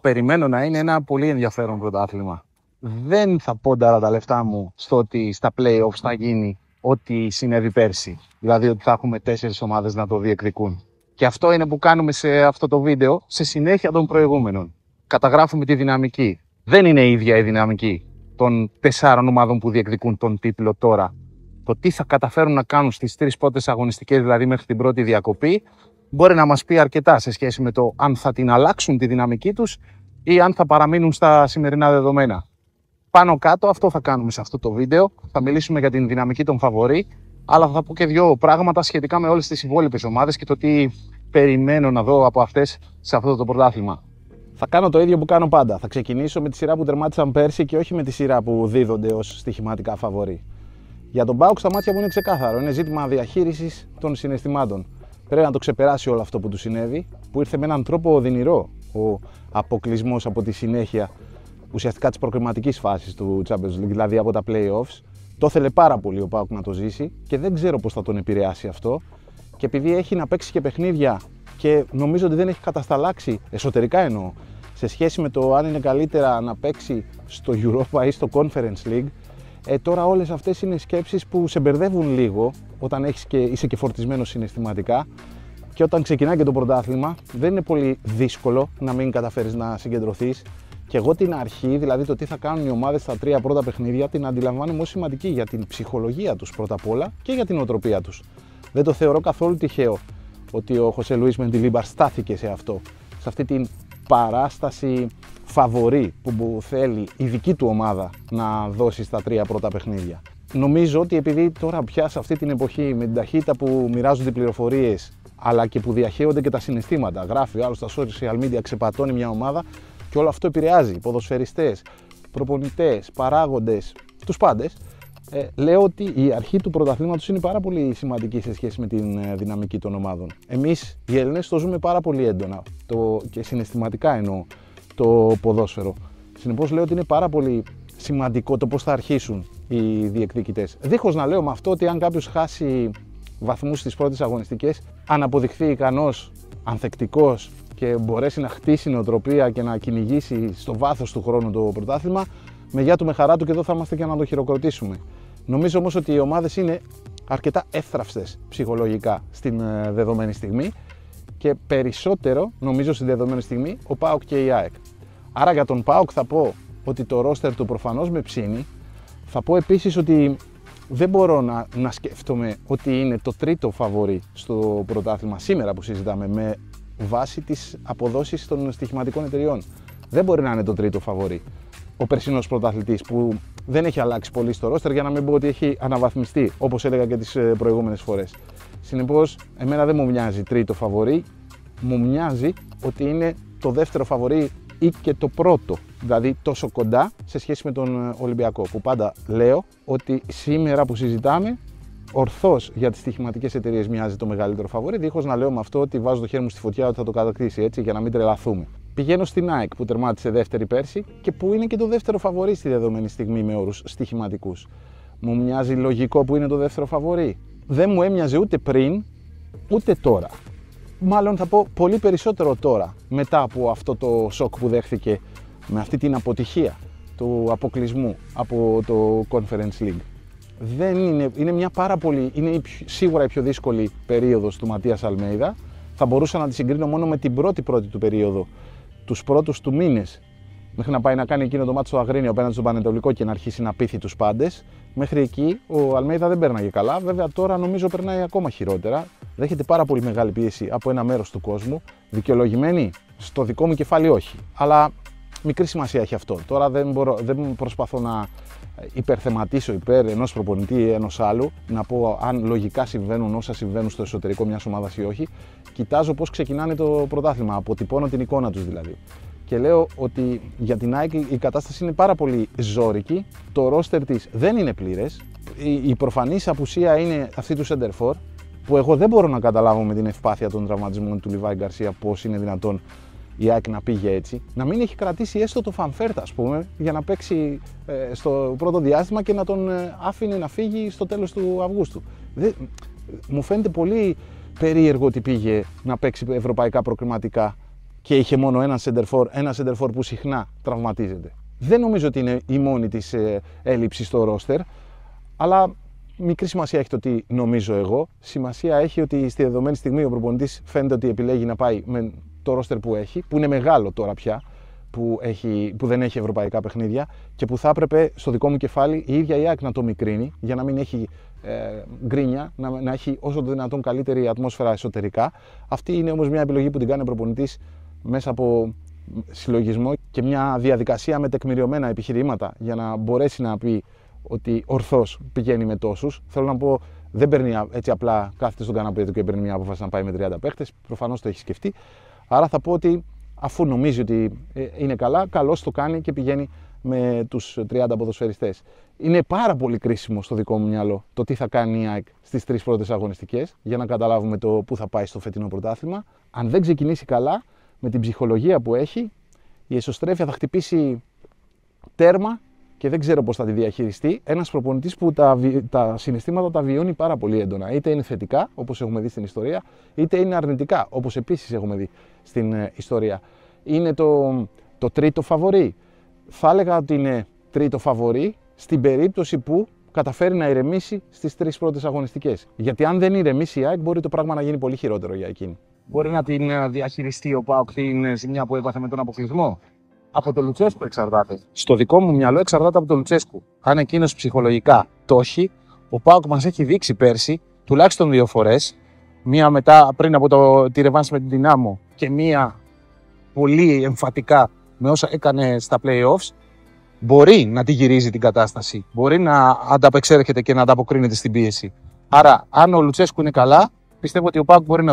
περιμένω να είναι ένα πολύ ενδιαφέρον πρωτάθλημα. Δεν θα πόνταρα τα λεφτά μου στο ότι στα play-offs θα γίνει ό,τι συνέβη πέρσι. Δηλαδή ότι θα έχουμε 4 ομάδες να το διεκδικούν. Και αυτό είναι που κάνουμε σε αυτό το βίντεο σε συνέχεια των προηγούμενων. Καταγράφουμε τη δυναμική. Δεν είναι η ίδια η δυναμική των 4 ομάδων που διεκδικούν τον τίτλο τώρα. Το τι θα καταφέρουν να κάνουν στις 3 πρώτες αγωνιστικές, δηλαδή μέχρι την πρώτη διακοπή, μπορεί να μας πει αρκετά σε σχέση με το αν θα την αλλάξουν τη δυναμική τους ή αν θα παραμείνουν στα σημερινά δεδομένα. Πάνω κάτω αυτό θα κάνουμε σε αυτό το βίντεο. Θα μιλήσουμε για την δυναμική των φαβορί, αλλά θα πω και 2 πράγματα σχετικά με όλες τις υπόλοιπες ομάδες και το τι περιμένω να δω από αυτές σε αυτό το πρωτάθλημα. Θα κάνω το ίδιο που κάνω πάντα. Θα ξεκινήσω με τη σειρά που τερμάτισαν πέρσι και όχι με τη σειρά που δίδονται ως στοιχηματικά φαβορί. Για τον ΠΑΟΚ στα μάτια μου είναι ξεκάθαρο. Είναι ζήτημα διαχείρισης των συναισθημάτων. Πρέπει να το ξεπεράσει όλο αυτό που του συνέβη, που ήρθε με έναν τρόπο οδυνηρό ο αποκλεισμός από τη συνέχεια ουσιαστικά της προκριματικής φάσης του Champions League, δηλαδή από τα play-offs. Το ήθελε πάρα πολύ ο ΠΑΟΚ να το ζήσει και δεν ξέρω πώς θα τον επηρεάσει αυτό. Και επειδή έχει να παίξει και παιχνίδια και νομίζω ότι δεν έχει κατασταλάξει, εσωτερικά εννοώ, σε σχέση με το αν είναι καλύτερα να παίξει στο Europa ή στο Conference League, τώρα όλες αυτές είναι σκέψεις που σε μπερδεύουν λίγο όταν είσαι και φορτισμένος συναισθηματικά και όταν ξεκινάει και το πρωτάθλημα δεν είναι πολύ δύσκολο να μην καταφέρεις να συγκεντρωθείς. Και εγώ την αρχή, δηλαδή το τι θα κάνουν οι ομάδες στα 3 πρώτα παιχνίδια, την αντιλαμβάνομαι ως σημαντική για την ψυχολογία τους πρώτα απ' όλα και για την οτροπία τους. Δεν το θεωρώ καθόλου τυχαίο ότι ο Χωσέ Λουίς Μεντιλίμπαρ στάθηκε σε αυτό, σε αυτή την παράσταση φαβορί που θέλει η δική του ομάδα να δώσει στα 3 πρώτα παιχνίδια. Νομίζω ότι επειδή τώρα πια σε αυτή την εποχή με την ταχύτητα που μοιράζονται οι πληροφορίες αλλά και που διαχέονται και τα συναισθήματα, γράφει ο άλλος στα social media, ξεπατώνει μια ομάδα και όλο αυτό επηρεάζει ποδοσφαιριστές, προπονητές, παράγοντες, τους πάντες. Λέω ότι η αρχή του πρωταθλήματος είναι πάρα πολύ σημαντική σε σχέση με την δυναμική των ομάδων. Εμείς οι Έλληνες το ζούμε πάρα πολύ έντονα και συναισθηματικά εννοώ το ποδόσφαιρο. Συνεπώς λέω ότι είναι πάρα πολύ σημαντικό το πώς θα αρχίσουν οι διεκδικητές. Δίχως να λέω με αυτό ότι αν κάποιος χάσει βαθμούς στις πρώτες αγωνιστικές, αν αποδειχθεί ικανός, ανθεκτικός και μπορέσει να χτίσει νοοτροπία και να κυνηγήσει στο βάθος του χρόνου το πρωτάθλημα, με γεια του, με χαρά του και εδώ θα είμαστε και να το χειροκροτήσουμε. Νομίζω όμως ότι οι ομάδες είναι αρκετά εύθραυστες ψυχολογικά στην δεδομένη στιγμή και περισσότερο, νομίζω στη δεδομένη στιγμή, ο ΠΑΟΚ και η ΑΕΚ. Άρα για τον ΠΑΟΚ θα πω ότι το ρόστερ του προφανώς με ψήνει. Θα πω επίσης ότι δεν μπορώ να σκέφτομαι ότι είναι το 3ο φαβορί στο πρωτάθλημα σήμερα που συζητάμε με βάση τις αποδόσεις των στοιχηματικών εταιριών. Δεν μπορεί να είναι το 3ο φαβορί ο περσινός πρωταθλητής που δεν έχει αλλάξει πολύ στο ρόστερ, για να μην πω ότι έχει αναβαθμιστεί, όπως έλεγα και τις προηγούμενες φορές. Συνεπώς, εμένα δεν μου μοιάζει 3ο φαβορί, μου μοιάζει ότι είναι το 2ο φαβορί ή και το 1ο, δηλαδή τόσο κοντά σε σχέση με τον Ολυμπιακό, που πάντα λέω ότι σήμερα που συζητάμε, ορθώς για τις στοιχηματικές εταιρείες μοιάζει το μεγαλύτερο φαβορί, δίχως να λέω με αυτό ότι βάζω το χέρι μου στη φωτιά ότι θα το κατακτήσει, έτσι, για να μην τρελαθούμε. Πηγαίνω στην ΑΕΚ που τερμάτισε δεύτερη πέρσι και που είναι και το 2ο φαβορί στη δεδομένη στιγμή με όρους στοιχηματικούς. Μου μοιάζει λογικό που είναι το 2ο φαβορί. Δεν μου έμοιαζε ούτε πριν ούτε τώρα. Μάλλον θα πω πολύ περισσότερο τώρα, μετά από αυτό το σοκ που δέχθηκε με αυτή την αποτυχία του αποκλεισμού από το Conference League. Είναι μια πάρα πολύ, είναι σίγουρα η πιο δύσκολη περίοδος του Ματίας Αλμέιδα. Θα μπορούσα να τη συγκρίνω μόνο με την πρώτη του περίοδο, τους πρώτους του μήνες, μέχρι να πάει να κάνει εκείνο το μάτι στο Αγρίνιο απέναντι στον Πανετολικό και να αρχίσει να πείθει τους πάντες. Μέχρι εκεί ο Αλμέιδα δεν πέρναγε καλά. Βέβαια τώρα νομίζω περνάει ακόμα χειρότερα. Δέχεται πάρα πολύ μεγάλη πίεση από ένα μέρος του κόσμου. Δικαιολογημένη, στο δικό μου κεφάλι όχι. Αλλά μικρή σημασία έχει αυτό. Τώρα δεν προσπαθώ να υπερθεματίσω υπέρ ενός προπονητή ή ενός άλλου, να πω αν λογικά συμβαίνουν όσα συμβαίνουν στο εσωτερικό μιας ομάδας ή όχι. Κοιτάζω πώς ξεκινάνε το πρωτάθλημα, αποτυπώνω την εικόνα τους δηλαδή. Και λέω ότι για την ΑΕΚ η κατάσταση είναι πάρα πολύ ζώρικη, το ρόστερ της δεν είναι πλήρες, η προφανής απουσία είναι αυτή του Σεντερφόρ, που εγώ δεν μπορώ να καταλάβω με την ευπάθεια των τραυματισμών του Λιβάη Γκαρσία πώς είναι δυνατόν η ΑΕΚ να πήγε έτσι, να μην έχει κρατήσει έστω το Φανφέρτ, ας πούμε, για να παίξει στο πρώτο διάστημα και να τον άφηνε να φύγει στο τέλος του Αυγούστου. Μου φαίνεται πολύ περίεργο ότι πήγε να παίξει ευρωπαϊκά προκριματικά και είχε μόνο ένα center for που συχνά τραυματίζεται. Δεν νομίζω ότι είναι η μόνη της έλλειψη στο ρόστερ, αλλά μικρή σημασία έχει το τι νομίζω εγώ. Σημασία έχει ότι στη δεδομένη στιγμή ο προπονητής φαίνεται ότι επιλέγει να πάει με το ρόστερ που έχει, που είναι μεγάλο τώρα πια, που δεν έχει ευρωπαϊκά παιχνίδια και που θα έπρεπε στο δικό μου κεφάλι η ίδια η ΑΕΚ να το μικρύνει για να μην έχει γκρίνια, να έχει όσο το δυνατόν καλύτερη ατμόσφαιρα εσωτερικά. Αυτή είναι όμως μια επιλογή που την κάνει ο προπονητής μέσα από συλλογισμό και μια διαδικασία με τεκμηριωμένα επιχειρήματα για να μπορέσει να πει ότι ορθώς πηγαίνει με τόσους. Θέλω να πω, δεν παίρνει έτσι απλά, κάθεται στον καναπέ του και παίρνει μια απόφαση να πάει με 30 παίχτες. Προφανώς το έχει σκεφτεί. Άρα θα πω ότι αφού νομίζει ότι είναι καλά, καλώς το κάνει και πηγαίνει με τους 30 ποδοσφαιριστές. Είναι πάρα πολύ κρίσιμο στο δικό μου μυαλό το τι θα κάνει η ΑΕΚ στις 3 πρώτες αγωνιστικές για να καταλάβουμε το πού θα πάει στο φετινό πρωτάθλημα. Αν δεν ξεκινήσει καλά, με την ψυχολογία που έχει, η εσωστρέφεια θα χτυπήσει τέρμα και δεν ξέρω πώς θα τη διαχειριστεί. Ένας προπονητής που τα συναισθήματα τα βιώνει πάρα πολύ έντονα. Είτε είναι θετικά, όπως έχουμε δει στην ιστορία, είτε είναι αρνητικά, όπως επίσης έχουμε δει στην ιστορία. Είναι το τρίτο φαβορί. Θα έλεγα ότι είναι τρίτο φαβορί στην περίπτωση που καταφέρει να ηρεμήσει στις 3 πρώτες αγωνιστικές. Γιατί αν δεν ηρεμήσει η ΑΕΚ, μπορεί το πράγμα να γίνει πολύ χειρότερο για εκείνη. Μπορεί να την διαχειριστεί ο ΠΑΟΚ την ζημιά που έπαθε με τον αποκλεισμό? Από τον Λουτσέσκου εξαρτάται. Στο δικό μου μυαλό εξαρτάται από τον Λουτσέσκου. Αν εκείνος ψυχολογικά το έχει, ο ΠΑΟΚ μας έχει δείξει πέρσι τουλάχιστον 2 φορές. Μία μετά πριν από τη ρεβάνση με την Δυνάμο και μία πολύ εμφατικά με όσα έκανε στα play-offs. Μπορεί να τη γυρίζει την κατάσταση. Μπορεί να ανταπεξέρχεται και να ανταποκρίνεται στην πίεση. Άρα, αν ο Λουτσέσκου είναι καλά, πιστεύω ότι ο ΠΑΟΚ μπορεί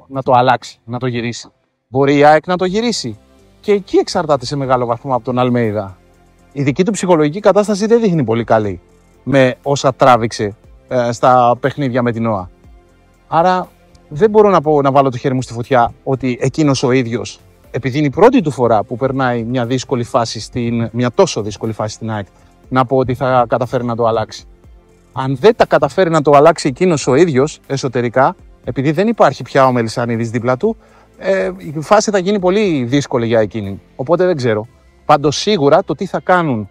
να το αλλάξει, να το γυρίσει. Μπορεί η ΑΕΚ να το γυρίσει. Και εκεί εξαρτάται σε μεγάλο βαθμό από τον Αλμέιδα. Η δική του ψυχολογική κατάσταση δεν δείχνει πολύ καλή με όσα τράβηξε στα παιχνίδια με την ΟΑ. Άρα δεν μπορώ να βάλω το χέρι μου στη φωτιά ότι εκείνος ο ίδιος, επειδή είναι η πρώτη του φορά που περνάει μια τόσο δύσκολη φάση στην ΑΕΚ, να πω ότι θα καταφέρει να το αλλάξει. Αν δεν τα καταφέρει να το αλλάξει εκείνος ο ίδιος εσωτερικά, επειδή δεν υπάρχει πια ο Μελισσανίδης δίπλα του, η φάση θα γίνει πολύ δύσκολη για εκείνη. Οπότε δεν ξέρω. Πάντως σίγουρα το τι θα κάνουν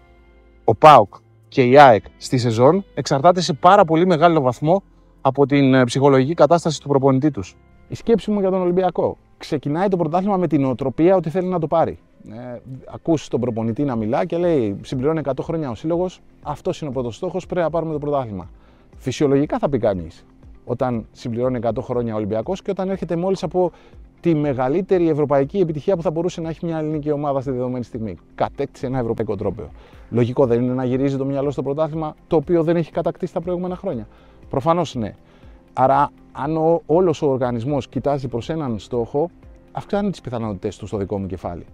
ο ΠΑΟΚ και η ΑΕΚ στη σεζόν εξαρτάται σε πάρα πολύ μεγάλο βαθμό από την ψυχολογική κατάσταση του προπονητή τους. Η σκέψη μου για τον Ολυμπιακό. Ξεκινάει το πρωτάθλημα με την νοοτροπία ότι θέλει να το πάρει. Ακούς τον προπονητή να μιλά και λέει: συμπληρώνει 100 χρόνια ο σύλλογος, αυτός είναι ο πρώτος στόχος, πρέπει να πάρουμε το πρωτάθλημα. Φυσιολογικά θα πει κανείς όταν συμπληρώνει 100 χρόνια ο Ολυμπιακός και όταν έρχεται μόλις από τη μεγαλύτερη ευρωπαϊκή επιτυχία που θα μπορούσε να έχει μια ελληνική ομάδα στη δεδομένη στιγμή. Κατέκτησε ένα ευρωπαϊκό τρόπαιο. Λογικό δεν είναι να γυρίζει το μυαλό στο πρωτάθλημα το οποίο δεν έχει κατακτήσει τα προηγούμενα χρόνια? Προφανώς ναι. Άρα, αν όλος ο οργανισμός κοιτάζει προς έναν στόχο, αυξάνει τις πιθανότητες του στο δικό μου κεφάλι.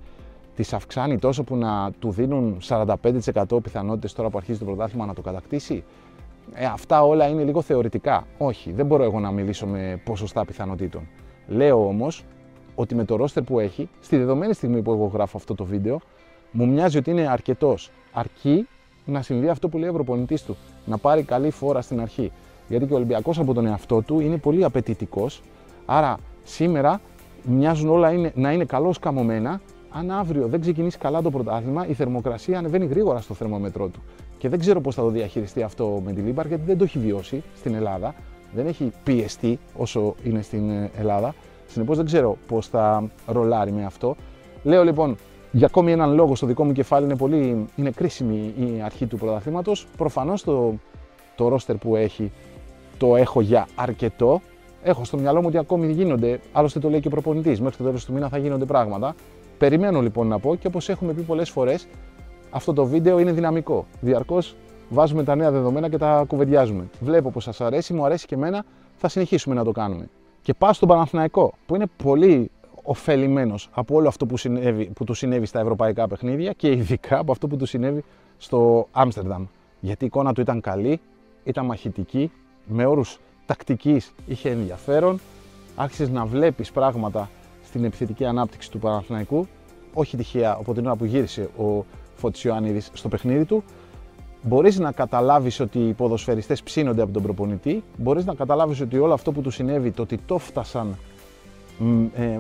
Τις αυξάνει τόσο που να του δίνουν 45% πιθανότητες τώρα που αρχίζει το πρωτάθλημα να το κατακτήσει? Αυτά όλα είναι λίγο θεωρητικά. Όχι, δεν μπορώ εγώ να μιλήσω με ποσοστά πιθανότητων. Λέω όμως ότι με το ρόστερ που έχει, στη δεδομένη στιγμή που εγώ γράφω αυτό το βίντεο, μου μοιάζει ότι είναι αρκετός. Αρκεί να συμβεί αυτό που λέει ο προπονητής του, να πάρει καλή φόρα στην αρχή. Γιατί και ο Ολυμπιακός από τον εαυτό του είναι πολύ απαιτητικός. Άρα σήμερα μοιάζουν όλα να είναι καλώς καμωμένα. Αν αύριο δεν ξεκινήσει καλά το πρωτάθλημα, η θερμοκρασία ανεβαίνει γρήγορα στο θερμόμετρό του. Και δεν ξέρω πώς θα το διαχειριστεί αυτό με τη Λίμπαρ, γιατί δεν το έχει βιώσει στην Ελλάδα. Δεν έχει πιεστεί όσο είναι στην Ελλάδα. Συνεπώς δεν ξέρω πώς θα ρολάρει με αυτό. Λέω λοιπόν, για ακόμη έναν λόγο στο δικό μου κεφάλι είναι κρίσιμη η αρχή του πρωταθλήματος. Προφανώς το ρόστερ που έχει το έχω για αρκετό. Έχω στο μυαλό μου ότι ακόμη γίνονται, άλλωστε το λέει και ο προπονητής, μέχρι το τέλος του μήνα θα γίνονται πράγματα. Περιμένω λοιπόν να πω και όπως έχουμε πει πολλές φορές, αυτό το βίντεο είναι δυναμικό. Διαρκώς βάζουμε τα νέα δεδομένα και τα κουβεντιάζουμε. Βλέπω πως σας αρέσει, μου αρέσει και εμένα, θα συνεχίσουμε να το κάνουμε. Και πάω στον Παναθηναϊκό, που είναι πολύ ωφελημένος από όλο αυτό που του συνέβη στα ευρωπαϊκά παιχνίδια και ειδικά από αυτό που του συνέβη στο Άμστερνταμ. Γιατί η εικόνα του ήταν καλή, ήταν μαχητική, με όρους τακτικής είχε ενδιαφέρον, άρχισες να βλέπεις πράγματα στην επιθετική ανάπτυξη του Παναθηναϊκού, όχι τυχαία από την ώρα που γύρισε ο Φώτης Ιωαννίδης στο παιχνίδι του. Μπορείς να καταλάβεις ότι οι ποδοσφαιριστές ψήνονται από τον προπονητή, μπορείς να καταλάβεις ότι όλο αυτό που του συνέβη, το ότι το φτάσαν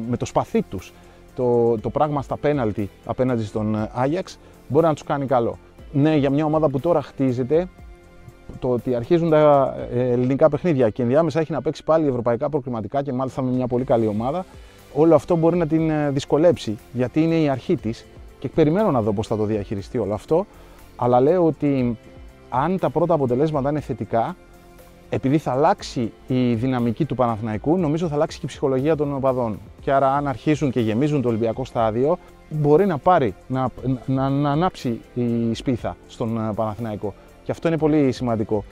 με το σπαθί τους, το πράγμα στα πέναλτι απέναντι στον Άγιαξ μπορεί να τους κάνει καλό. Ναι, για μια ομάδα που τώρα χτίζεται, το ότι αρχίζουν τα ελληνικά παιχνίδια και ενδιάμεσα έχει να παίξει πάλι ευρωπαϊκά προκριματικά και μάλιστα με μια πολύ καλή ομάδα, όλο αυτό μπορεί να την δυσκολέψει, γιατί είναι η αρχή της και περιμένω να δω πώς θα το διαχειριστεί όλο αυτό. Αλλά λέω ότι αν τα πρώτα αποτελέσματα είναι θετικά, επειδή θα αλλάξει η δυναμική του Παναθηναϊκού, νομίζω θα αλλάξει και η ψυχολογία των οπαδών. Και άρα, αν αρχίσουν και γεμίζουν το Ολυμπιακό στάδιο, μπορεί να πάρει, να ανάψει η σπίθα στον Παναθηναϊκό. Και αυτό είναι πολύ σημαντικό.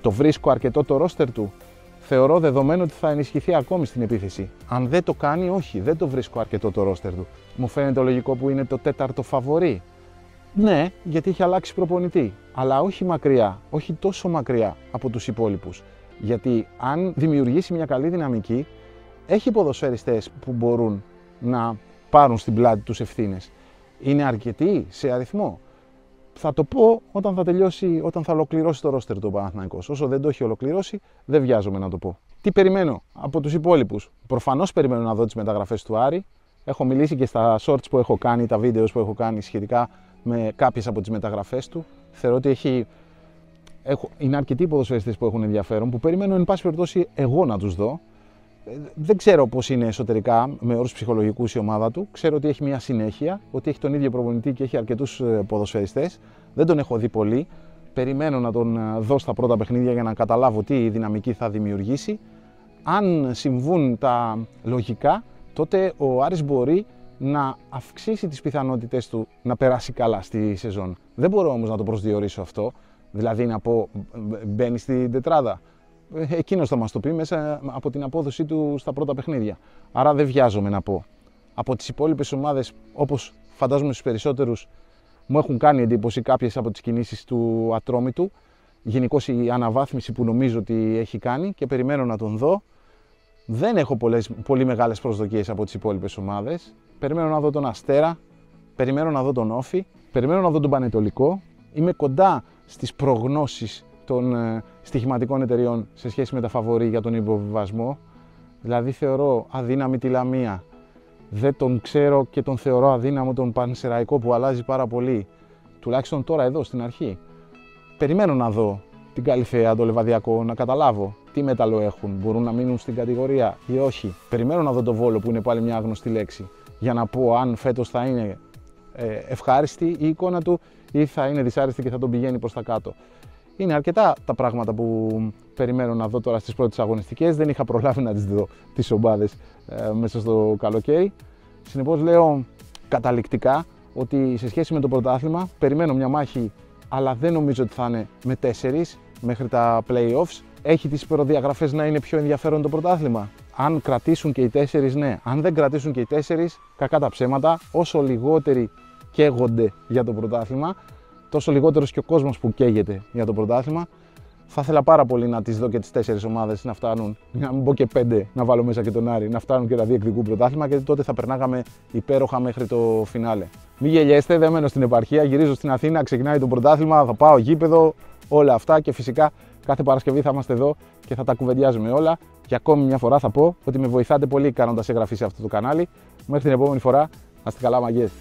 Το βρίσκω αρκετό το ρόστερ του. Θεωρώ δεδομένο ότι θα ενισχυθεί ακόμη στην επίθεση. Αν δεν το κάνει, όχι, δεν το βρίσκω αρκετό το ρόστερ του. Μου φαίνεται λογικό που είναι το τέταρτο φαβορί. Ναι, γιατί έχει αλλάξει προπονητή, αλλά όχι μακριά, όχι τόσο μακριά από τους υπόλοιπους. Γιατί αν δημιουργήσει μια καλή δυναμική, έχει ποδοσφαιριστές που μπορούν να πάρουν στην πλάτη τους ευθύνες. Είναι αρκετοί σε αριθμό. Θα το πω όταν θα τελειώσει, όταν θα ολοκληρώσει το ρόστερ του Παναθηναϊκός. Όσο δεν το έχει ολοκληρώσει, δεν βιάζομαι να το πω. Τι περιμένω από τους υπόλοιπους? Προφανώς περιμένω να δω τις μεταγραφές του Άρη. Έχω μιλήσει και στα shorts που έχω κάνει, τα βίντεο που έχω κάνει σχετικά με κάποιες από τις μεταγραφές του. Θεωρώ ότι είναι αρκετοί ποδοσφαιριστές που έχουν ενδιαφέρον, που περιμένω εν πάση περιπτώσει εγώ να τους δω. Δεν ξέρω πώς είναι εσωτερικά με όρους ψυχολογικούς η ομάδα του. Ξέρω ότι έχει μια συνέχεια, ότι έχει τον ίδιο προπονητή και έχει αρκετούς ποδοσφαιριστές. Δεν τον έχω δει πολύ. Περιμένω να τον δω στα πρώτα παιχνίδια για να καταλάβω τι δυναμική θα δημιουργήσει. Αν συμβούν τα λογικά, τότε ο Άρης μπορεί να αυξήσει τις πιθανότητες του να περάσει καλά στη σεζόν. Δεν μπορώ όμως να το προσδιορίσω αυτό, δηλαδή να πω μπαίνει στην τετράδα. Εκείνος θα μας το πει μέσα από την απόδοσή του στα πρώτα παιχνίδια. Άρα δεν βιάζομαι να πω. Από τις υπόλοιπες ομάδες, όπως φαντάζομαι στους περισσότερους, μου έχουν κάνει εντύπωση κάποιες από τις κινήσεις του Ατρόμητου. Γενικώς η αναβάθμιση που νομίζω ότι έχει κάνει και περιμένω να τον δω. Δεν έχω πολύ μεγάλες προσδοκίες από τις υπόλοιπες ομάδες. Περιμένω να δω τον Αστέρα, περιμένω να δω τον Όφη, περιμένω να δω τον Πανετολικό. Είμαι κοντά στις προγνώσεις των στοιχηματικών εταιριών σε σχέση με τα φαβορί για τον υποβιβασμό. Δηλαδή θεωρώ αδύναμη τη Λαμία. Δεν τον ξέρω και τον θεωρώ αδύναμο τον Πανσεραϊκό που αλλάζει πάρα πολύ. Τουλάχιστον τώρα εδώ στην αρχή. Περιμένω να δω την Καλυθέα, το Λεβαδιακό, να καταλάβω τι μέταλλο έχουν. Μπορούν να μείνουν στην κατηγορία ή όχι. Περιμένω να δω το Βόλο που είναι πάλι μια άγνωστη λέξη. Για να πω αν φέτος θα είναι ευχάριστη η εικόνα του ή θα είναι δυσάρεστη και θα τον πηγαίνει προς τα κάτω. Είναι αρκετά τα πράγματα που περιμένω να δω τώρα στις πρώτες αγωνιστικές. Δεν είχα προλάβει να τις δω τις ομάδες μέσα στο καλοκαίρι. Συνεπώς λέω καταληκτικά ότι σε σχέση με το πρωτάθλημα περιμένω μια μάχη, αλλά δεν νομίζω ότι θα είναι με 4 μέχρι τα play-offs. Έχει τις προδιαγραφές να είναι πιο ενδιαφέρον το πρωτάθλημα. Αν κρατήσουν και οι 4, ναι. Αν δεν κρατήσουν και οι 4, κακά τα ψέματα, όσο λιγότεροι καίγονται για το πρωτάθλημα, τόσο λιγότερος και ο κόσμος που καίγεται για το πρωτάθλημα. Θα ήθελα πάρα πολύ να τις δω και τις 4 ομάδες να φτάνουν, να μην πω και 5, να βάλω μέσα και τον Άρη, να φτάνουν και να διεκδικούν πρωτάθλημα, γιατί τότε θα περνάγαμε υπέροχα μέχρι το φινάλε. Μην γελιέστε, δεν μένω στην επαρχία, γυρίζω στην Αθήνα, ξεκινάει το πρωτάθλημα, θα πάω γήπεδο, όλα αυτά και φυσικά κάθε Παρασκευή θα είμαστε εδώ και θα τα κουβεντιάζουμε όλα. Και ακόμη μια φορά θα πω ότι με βοηθάτε πολύ κάνοντας εγγραφή σε αυτό το κανάλι. Μέχρι την επόμενη φορά, να είστε καλά μαγκές.